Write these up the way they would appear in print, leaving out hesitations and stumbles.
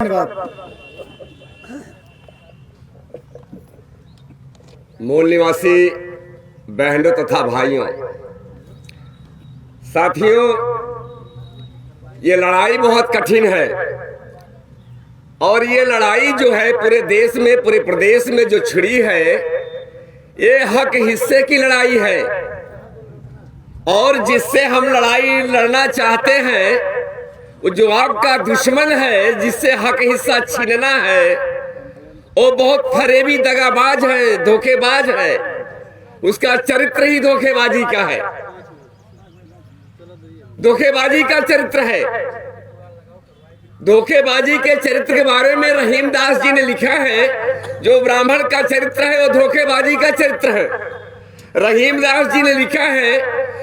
धन्यवाद। मूल निवासी बहनों तथा भाइयों, साथियों, ये लड़ाई बहुत कठिन है और ये लड़ाई जो है पूरे देश में, पूरे प्रदेश में जो छिड़ी है, ये हक हिस्से की लड़ाई है। और जिससे हम लड़ाई लड़ना चाहते हैं, वो जो आपका दुश्मन है, जिससे हक हिस्सा छीनना है, वो बहुत फरेबी, दगाबाज है, धोखेबाज है। उसका चरित्र ही धोखेबाजी का है, धोखेबाजी का चरित्र है। धोखेबाजी के चरित्र के बारे में रहीमदास जी ने लिखा है, जो ब्राह्मण का चरित्र है वो धोखेबाजी का चरित्र है। रहीमदास जी ने लिखा है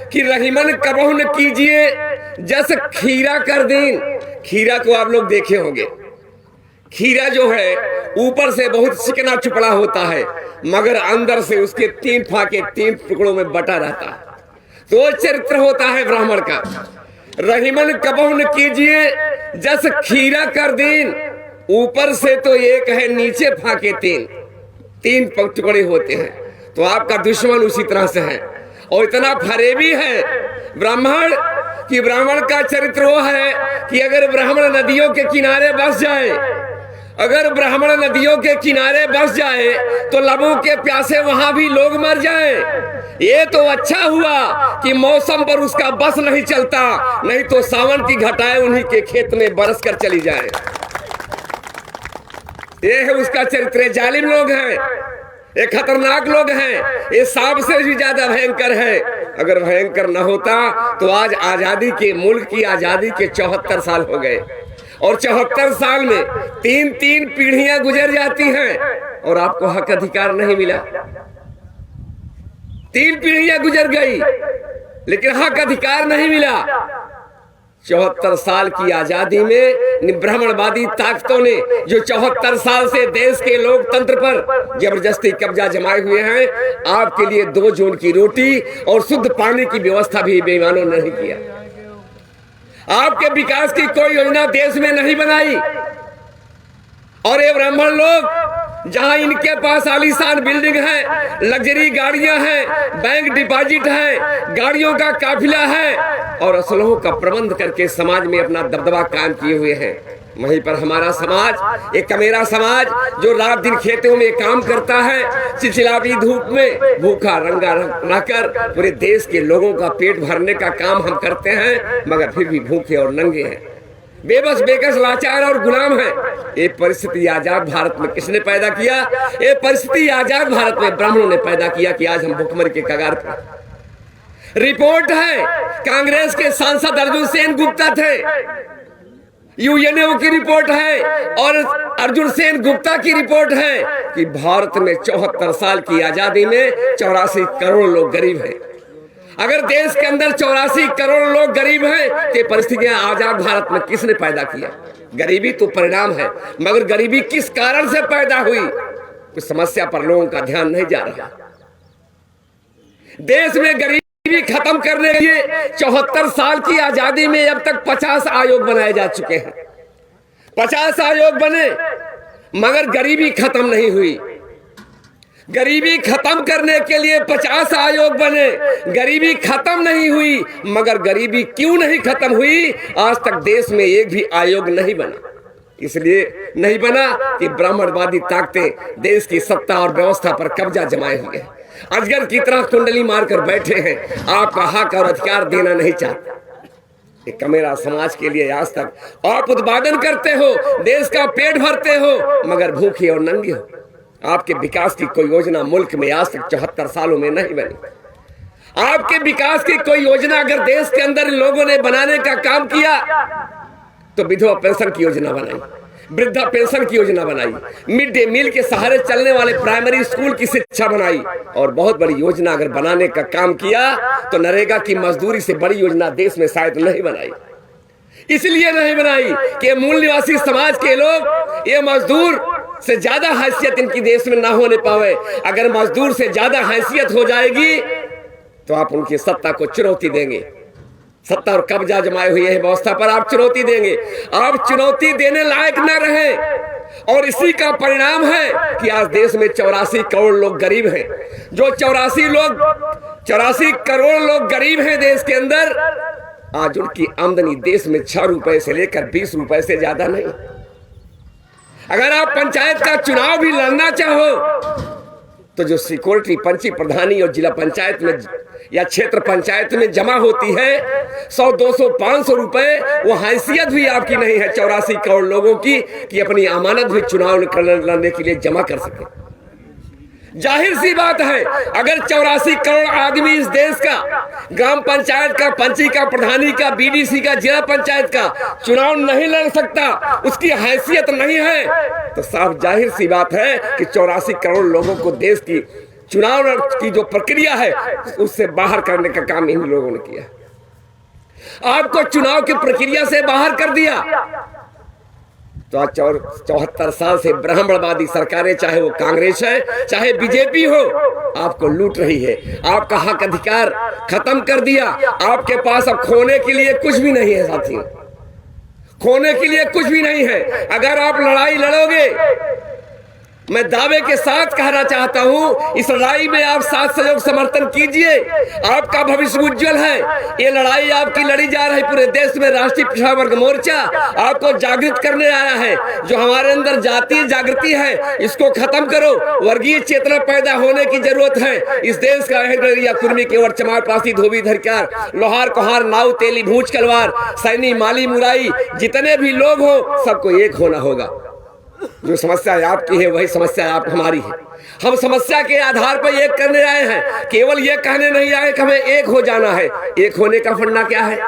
कि रहीमन कबहु न कीजिए जस खीरा कर दीन। खीरा को आप लोग देखे होंगे। खीरा जो है ऊपर से बहुत चिकना चुपड़ा होता है, मगर अंदर से उसके 3 फाके 3 टुकड़ों में बटा रहता है। तो चरित्र होता है ब्राह्मण का। रहीमन कबहु न कीजिए जस खीरा कर दीन। ऊपर से तो एक है, नीचे फाके 3 टुकड़े होते हैं। तो आपका दुश्मन उसी तरह से है और इतना फरेबी है ब्राह्मण कि ब्राह्मण का चरित्र वो है कि अगर ब्राह्मण नदियों के किनारे बस जाए, अगर ब्राह्मण नदियों के किनारे बस जाए तो लबों के प्यासे वहां भी लोग मर जाए। ये तो अच्छा हुआ कि मौसम पर उसका बस नहीं चलता, नहीं तो सावन की घटाएं उन्हीं के खेत में बरस कर चली जाए। ये है उसका चरित्र। जालिम लोग हैं, ये खतरनाक लोग हैं, ये सांप से भी ज्यादा भयंकर है। अगर भयंकर न होता तो आज आजादी के, मुल्क की आजादी के 74 साल हो गए और 74 साल में 3 पीढ़ियां गुजर जाती हैं और आपको हक अधिकार नहीं मिला। 3 पीढ़ियां गुजर गई लेकिन हक अधिकार नहीं मिला। 74 साल की आजादी में ब्राह्मणवादी ताकतों ने जो 74 साल से देश के लोकतंत्र पर जबरदस्ती कब्जा जमाए हुए हैं, आपके लिए 2 जून की रोटी और शुद्ध पानी की व्यवस्था भी बेईमानों ने नहीं किया। आपके विकास की कोई योजना देश में नहीं बनाई। और ये ब्राह्मण लोग जहां इनके पास आलीशान बिल्डिंग है, लग्जरी गाड़ियां हैं, बैंक डिपॉजिट है, गाड़ियों का काफिला है और असलहों का प्रबंध करके समाज में अपना दबदबा कायम किए हुए हैं, वहीं पर हमारा समाज, एक कमेरा समाज जो रात दिन खेतों में काम करता है, चिलचिलाती धूप में भूखा रंगा रहकर पूरे देश के लोगों का पेट भरने का काम हम करते हैं, मगर फिर भी भूखे और नंगे हैं, बेबस बेकस लाचार और गुलाम है। ये परिस्थिति आजाद भारत में किसने पैदा किया? ये परिस्थिति आजाद भारत में ब्राह्मणों ने पैदा किया कि आज हम भुखमरी के कगार पर। रिपोर्ट है, कांग्रेस के सांसद अर्जुन सेन गुप्ता थे, यूएनओ की रिपोर्ट है और अर्जुन सेन गुप्ता की रिपोर्ट है कि भारत में 74 साल की आजादी में 84 करोड़ लोग गरीब हैं। अगर देश के अंदर 84 करोड़ लोग गरीब हैं तो परिस्थितियां आजाद भारत में किसने पैदा किया? गरीबी तो परिणाम है, मगर गरीबी किस कारण से पैदा हुई, उस समस्या पर लोगों का ध्यान नहीं जा रहा। देश में गरीबी खत्म करने के लिए 74 साल की आजादी में अब तक 50 आयोग बनाए जा चुके हैं। 50 आयोग बने मगर गरीबी खत्म नहीं हुई। गरीबी खत्म करने के लिए 50 आयोग बने, गरीबी खत्म नहीं हुई। मगर गरीबी क्यों नहीं खत्म हुई? आज तक देश में एक भी आयोग नहीं बना। इसलिए नहीं बना कि ब्राह्मणवादी ताकतें देश की सत्ता और व्यवस्था पर कब्जा जमाए हुए हैं, अजगर की तरह कुंडली मारकर बैठे हैं, आपका हक और अधिकार देना नहीं चाहते। कमेरा समाज के लिए आज तक आप उत्पादन करते हो, देश का पेट भरते हो, मगर भूखे और नंगे हो। आपके विकास की कोई योजना मुल्क में आज तक 74 सालों में नहीं बनी। आपके विकास की कोई योजना अगर देश के अंदर लोगों ने बनाने का काम किया तो विधवा पेंशन की योजना बनाई, वृद्धा पेंशन की योजना बनाई, मिड डे मील के सहारे चलने वाले प्राइमरी स्कूल की शिक्षा बनाई और बहुत बड़ी योजना अगर बनाने का काम किया तो नरेगा की मजदूरी से बड़ी योजना देश में शायद नहीं बनाई। इसलिए नहीं बनाई कि मूल निवासी समाज के लोग ये मजदूर से ज्यादा हैसियत इनकी देश में ना होने पावे। अगर मजदूर से ज्यादा हैसियत हो जाएगी तो आप उनकी सत्ता को चुनौती देंगे। सत्ता और कब्जा जमाए हुए है व्यवस्था पर आप चुनौती देंगे। आप चुनौती देने लायक न रहे और इसी का परिणाम है कि आज देश में 84 करोड़ लोग गरीब हैं। जो 84 करोड़ लोग गरीब हैं देश के अंदर, आज उनकी आमदनी देश में 6 रुपए से लेकर 20 रुपए से ज्यादा नहीं। अगर आप पंचायत का चुनाव भी लड़ना चाहो तो जो सिक्योरिटी पंची प्रधानी और जिला पंचायत में या क्षेत्र पंचायत में जमा होती है 100, 200, 500 रुपए, वो हैसियत भी आपकी नहीं है 84 करोड़ लोगों की कि अपनी अमानत भी चुनाव लड़ने के लिए जमा कर सके। जाहिर सी बात है, अगर 84 करोड़ आदमी इस देश का ग्राम पंचायत का, पंची का, प्रधानी का, बीडीसी का, जिला पंचायत का चुनाव नहीं लड़ सकता, उसकी हैसियत नहीं है, तो साफ जाहिर सी बात है कि 84 करोड़ लोगों को देश की चुनाव की जो प्रक्रिया है उससे बाहर करने का काम इन लोगों ने किया। आपको चुनाव की प्रक्रिया से बाहर कर दिया। तो आज 74 साल से ब्राह्मणवादी सरकारें, चाहे वो कांग्रेस है चाहे बीजेपी हो, आपको लूट रही है। आपका हक अधिकार खत्म कर दिया। आपके पास अब खोने के लिए कुछ भी नहीं है साथियों, खोने के लिए कुछ भी नहीं है। अगर आप लड़ाई लड़ोगे, मैं दावे के साथ कहना चाहता हूं, इस लड़ाई में आप साथ सहयोग समर्थन कीजिए। आपका भविष्य उज्जवल है। ये लड़ाई आपकी लड़ी जा रही पूरे देश में। राष्ट्रीय पिछड़ा वर्ग मोर्चा आपको जागृत करने आया है। जो हमारे अंदर जातीय जागृति है, इसको खत्म करो। वर्गीय चेतना पैदा होने की जरूरत है। इस देश का या कुर्मी, केवट, चमार, पासी, धोबी, धरकार, लोहार, कोहार, नाव, तेली, भूच, कलवार, सैनी, माली, मुराई, जितने भी लोग हो, सबको एक होना होगा। जो समस्या आपकी है वही समस्या आप हमारी है। हम समस्या के आधार पर एक करने आए हैं, केवल ये कहने नहीं आए कि हमें एक हो जाना है। एक होने का फंडा क्या है?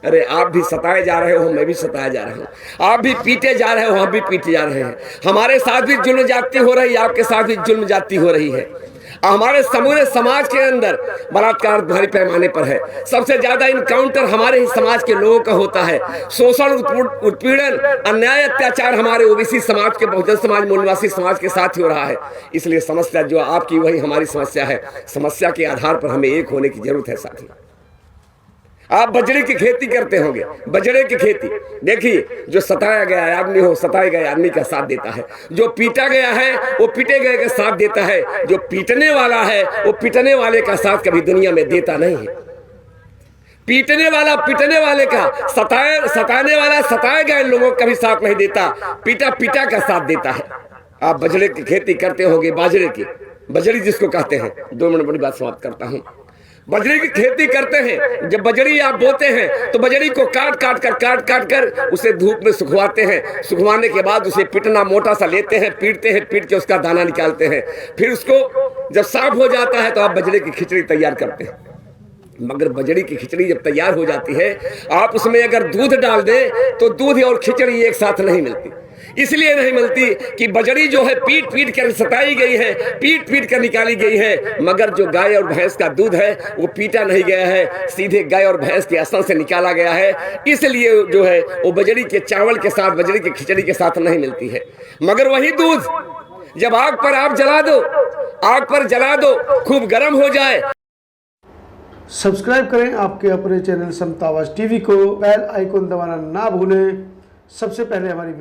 अरे आप भी सताए जा रहे हो, मैं भी सताया जा रहा हूँ। आप भी पीटे जा रहे हो, हम भी पीटे जा रहे हैं। हमारे साथ भी जुल्म जाती हो रही है, आपके साथ भी जुल्म जाती हो रही है। हमारे समूचे समाज के अंदर बलात्कार भारी पैमाने पर है। सबसे ज्यादा इनकाउंटर हमारे ही समाज के लोगों का होता है। शोषण, उत्पीड़न, अन्याय, अत्याचार हमारे ओबीसी समाज के, बहुजन समाज, मूल निवासी समाज के साथ ही हो रहा है। इसलिए समस्या जो आपकी वही हमारी समस्या है। समस्या के आधार पर हमें एक होने की जरूरत है साथी। आप बजरे की खेती करते होंगे, बजरे की खेती देखिए, जो सताया गया आदमी हो, सताए गए आदमी का साथ देता है। जो पीटा गया है वो पीटे गए का साथ देता है। जो पीटने वाला है वो पीटने वाले का साथ कभी दुनिया में देता नहीं है। पीटने वाला पीटने वाले का, सताने वाला सताए गए लोगों का भी साथ नहीं देता, पीटा का साथ देता है। आप बजरे की खेती करते होंगे, बाजरे की, बजरी जिसको कहते हैं। 2 मिनट बड़ी बात समाप्त करता हूँ। बजरी की खेती करते हैं। जब बजरी आप बोते हैं तो बजरी को काट काट कर उसे धूप में सुखवाते हैं। सुखवाने के बाद उसे पिटना मोटा सा लेते हैं, पीट के उसका दाना निकालते हैं। फिर उसको जब साफ हो जाता है तो आप बजरे की खिचड़ी तैयार करते हैं। मगर बजरी की खिचड़ी जब तैयार हो जाती है, आप उसमें अगर दूध डाल दें तो दूध और खिचड़ी एक साथ नहीं मिलती। इसलिए नहीं मिलती कि बजरी जो है पीट कर सताई गई है, पीट कर निकाली गई है। मगर जो गाय और भैंस का दूध है वो पीटा नहीं गया है, सीधे गाय और भैंस के असल से निकाला गया है। इसलिए जो है वो बजरी के चावल के साथ, बजरी की खिचड़ी के साथ नहीं मिलती है। मगर वही दूध जब आग पर आप जला दो, आग पर जला दो, खूब गर्म हो जाए। सब्सक्राइब करें आपके अपने चैनल समता आवाज़ टीवी को, बेल आइकन दबाना ना भूलें। सबसे पहले हमारी